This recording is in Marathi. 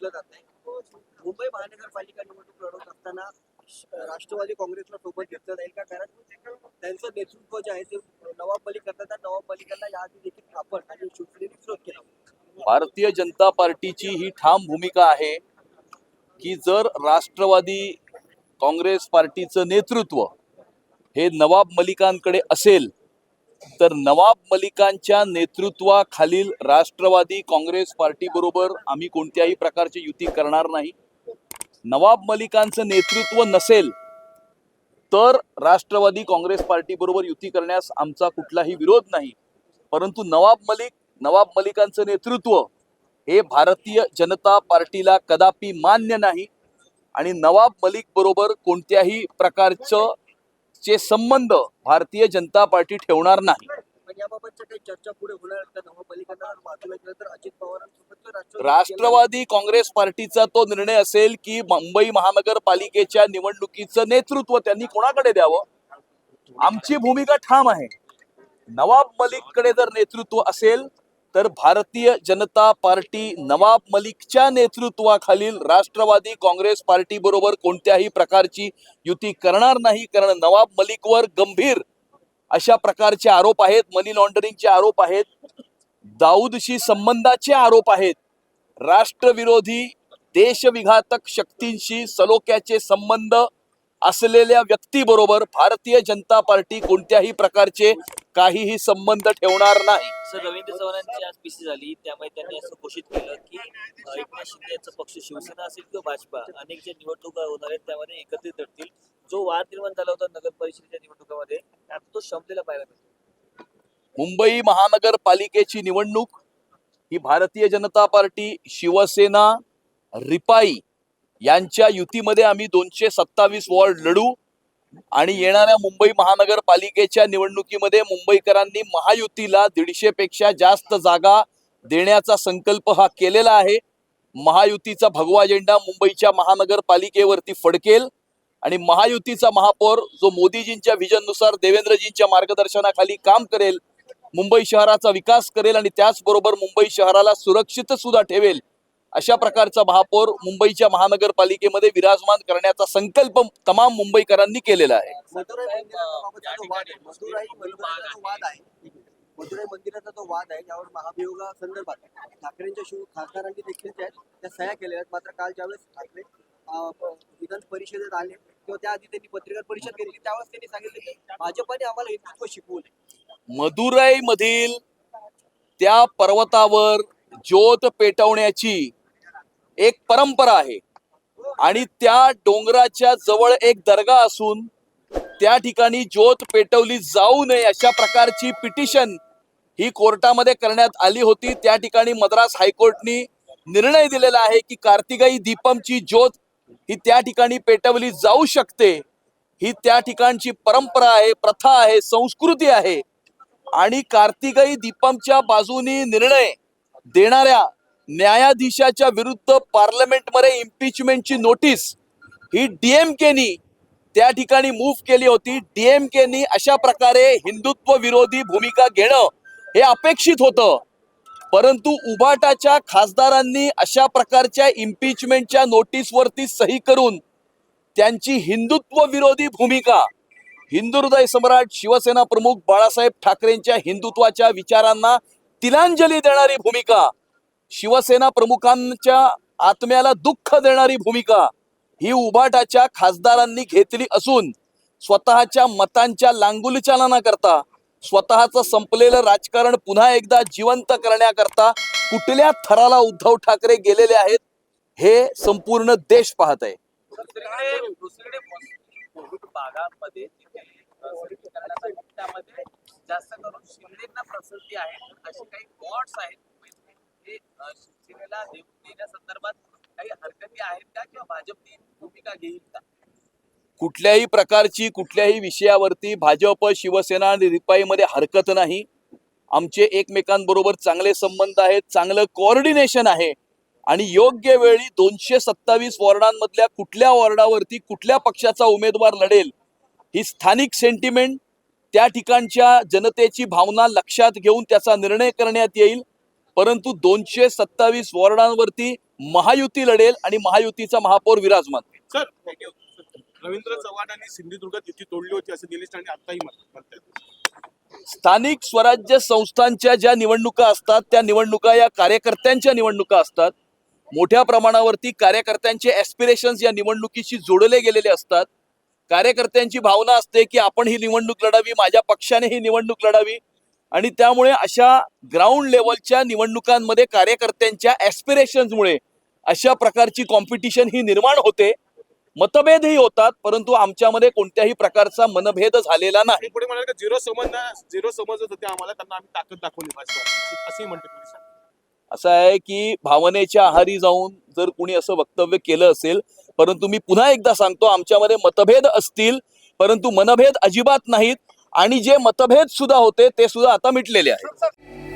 घेतलं जात आहे. मुंबई महानगरपालिका निवडणूक लढवत असताना राष्ट्रवादी काँग्रेसला सोबत घेतलं जाईल का? कारण त्यांचं नेतृत्व जे आहे ते नवाब मलिक करतात. नवाब मलिकांना याआधी देखील आपण आणि शिवसेनेने विरोध केला होता. भारतीय जनता पार्टीची ही ठाम भूमिका आहे की जर राष्ट्रवादी काँग्रेस पार्टीचं नेतृत्व हे नवाब मलिकांकडे असेल तर नवाब मलिकांच्या नेतृत्वाखालील राष्ट्रवादी काँग्रेस पार्टी बरोबर आम्ही कोणत्याही प्रकारची युती करणार नाही. नवाब मलिकांचं नेतृत्व नसेल तर राष्ट्रवादी काँग्रेस पार्टी बरोबर युती करण्यास आमचा कुठलाही विरोध नाही. परंतु नवाब मलिकांचं नेतृत्व हे भारतीय जनता पार्टीला कदापि मान्य नाही आणि नवाब मलिक बरोबर कोणत्याही प्रकारचे संबंध भारतीय जनता पार्टी ठेवणार नाही. पण याबाबतच्या काही चर्चा पुढे होणार का? नवाब मलिकांना बाजूला केलं तर अजित पवारांसोबत राष्ट्रवादी काँग्रेस पार्टीचा तो निर्णय असेल की मुंबई महानगरपालिकेच्या निवडणुकीचं नेतृत्व त्यांनी कोणाकडे द्यावं. आमची भूमिका ठाम आहे. नवाब मलिककडे जर नेतृत्व असेल तर भारतीय जनता पार्टी नवाब मलिकच्या नेतृत्वाखालील राष्ट्रवादी काँग्रेस पार्टी बरोबर कोणत्याही प्रकारची युती करणार नाही. कारण नवाब मलिकवर गंभीर अशा प्रकारचे आरोप आहेत. मनी लॉन्ड्रिंगचे आरोप आहेत, दाऊदशी संबंधाचे आरोप आहेत, राष्ट्रविरोधी देशविघातक शक्तींशी सलोख्याचे संबंध असलेल्या व्यक्तीबरोबर भारतीय जनता पार्टी कोणत्याही प्रकारचे काहीही संबंध ठेवणार नाही. सर, रवींद्र चव्हाणांची आज पीसी झाली, त्यामुळे त्यांनी असं घोषित केलं की एकनाथ शिंदे यांचा पक्ष शिवसेना असेल किंवा भाजपा अनेक ज्या निवडणुका होणार आहेत त्यामध्ये एकत्रित लढतील. जो वाद निर्माण झाला होता नगर परिषदेच्या निवडणुकामध्ये आता तो संपलेला पाहायला मिळतो. मुंबई महानगरपालिकेची निवडणूक ही भारतीय जनता पार्टी, शिवसेना, रिपाई यांच्या युतीमध्ये आम्ही 227 वॉर्ड लढू आणि येणाऱ्या मुंबई महानगरपालिकेच्या निवडणुकीमध्ये मुंबईकरांनी महायुतीला 150 पेक्षा जास्त जागा देण्याचा संकल्प हा केलेला आहे. महायुतीचा भगवा झेंडा मुंबईच्या महानगरपालिकेवरती फडकेल आणि महायुतीचा महापौर जो मोदीजींच्या व्हिजननुसार देवेंद्रजींच्या मार्गदर्शनाखाली काम करेल, मुंबई शहराचा विकास करेल आणि त्याचबरोबर मुंबई शहराला सुरक्षित सुद्धा ठेवेल अशा प्रकारचा महापौर मुंबईच्या महानगरपालिकेमध्ये विराजमान करण्याचा संकल्प तमाम मुंबईकरांनी केलेला आहे. मदुराई मंदिराचा जो वाद आहे त्यावर महाभियोगा संदर्भात ठाकरेंच्या खासदारांनी देखील त्या सह्या केलेल्या आहेत. मात्र काल ज्यावेळेस ठाकरे विधान परिषदेत आले किंवा त्याआधी त्यांनी पत्रकार परिषद घेतली त्यावेळेस त्यांनी सांगितले की भाजपने आम्हाला हिंदुत्व शिकवले. मदुराई मधील त्या पर्वतावर ज्योत पेटवण्याची एक परंपरा आहे आणि त्या डोंगराच्या जवळ एक दर्गा असून त्या ठिकाणी ज्योत पेटवली जाऊ नये अशा प्रकारची पिटिशन ही कोर्टामध्ये करण्यात आली होती. त्या ठिकाणी मद्रास हायकोर्टनी निर्णय दिलेला आहे की कार्तिकाई दीपमची ज्योत ही त्या ठिकाणी पेटवली जाऊ शकते. ही त्या ठिकाणची परंपरा आहे, प्रथा आहे, संस्कृती आहे आणि कार्तिकाई दीपमच्या बाजूनी निर्णय देणाऱ्या न्यायाधीशाच्या विरुद्ध पार्लमेंटमध्ये इम्पिचमेंटची नोटीस ही डीएमकेनी त्या ठिकाणी मूव्ह केली होती. डीएमकेनी अशा प्रकारे हिंदुत्व विरोधी भूमिका घेणं हे अपेक्षित होतं, परंतु उभाटाच्या खासदारांनी अशा प्रकारच्या इम्पिचमेंटच्या नोटीसवरती सही करून त्यांची हिंदुत्व विरोधी भूमिका, हिंदू हृदय सम्राट शिवसेना प्रमुख बाळासाहेब ठाकरेंच्या हिंदुत्वाच्या विचारांना तिलांजली देणारी भूमिका, शिवसेना प्रमुखांच्या आत्म्याला दुःख देणारी भूमिका ही उभाटाच्या खासदारांनी घेतली असून स्वतःच्या मतांच्या लांगुलचालना करता, स्वतःचं संपलेलं राजकारण पुन्हा एकदा जिवंत करण्याकरता कुठल्या थराला उद्धव ठाकरे गेलेले आहेत हे संपूर्ण देश पाहत आहे. दुसरीकडे भागामध्ये जास्त करून शिंदेना प्रसिद्धी आहे अशी काही बॉट्स आहेत हे शिवसेनेला देण्यासंदर्भात काही हरकती आहेत का किंवा भाजपने भूमिका घेईल का? कुठल्याही प्रकारची कुठल्याही विषयावरती भाजप, शिवसेना आणि रिपाईमध्ये हरकत नाही. आमचे एकमेकांबरोबर चांगले संबंध आहेत, चांगलं कोऑर्डिनेशन आहे आणि योग्य वेळी 227 वॉर्डांमधल्या कुठल्या वॉर्डावरती कुठल्या पक्षाचा उमेदवार लढेल ही स्थानिक सेंटिमेंट, त्या ठिकाणच्या जनतेची भावना लक्षात घेऊन त्याचा निर्णय करण्यात येईल. परंतु 227 वॉर्डांवरती महायुती लढेल आणि महायुतीचा महापौर विराजमान. सर रवींद्र चव्हाणांनी सिंधुदुर्गात युती तोडली होती असं निलेश राणे आताही म्हणतात. स्थानिक स्वराज्य संस्थांच्या ज्या निवडणुका असतात त्या निवडणुका या कार्यकर्त्यांच्या निवडणुका असतात. मोठ्या प्रमाणावरती कार्यकर्त्यांचे ऍस्पिरेशन्स या निवडणुकीशी जोडले गेलेले असतात. कार्यकर्त्यांची भावना असते की आपण ही निवडणूक लढावी, माझ्या पक्षाने ही निवडणूक लढावी, आणि त्यामुळे अशा ग्राउंड लेवलच्या निवडणुकांमध्ये कार्यकर्त्यांच्या ऍस्पिरेशन्समुळे अशा प्रकारची कॉम्पिटिशन ही निर्माण होते. मतभेदही होतात, परंतु आमच्यामध्ये कोणत्याही प्रकारचा मनभेद झालेला नाही. आणि पुढे म्हणाले की झिरो समजत होते आम्हाला, त्यांना आम्ही ताकद दाखवली भाजपा असेही म्हणते पोलिसांनी. असं आहे की भावनेच्या आहारी जाऊन जर कुणी असं वक्तव्य केलं असेल, परंतु मी पुन्हा एकदा सांगतो, आमच्यामध्ये मतभेद असतील परंतु मनभेद अजिबात नाहीत, आणि जे मतभेद सुद्धा होते ते सुद्धा आता मिटलेले आहेत.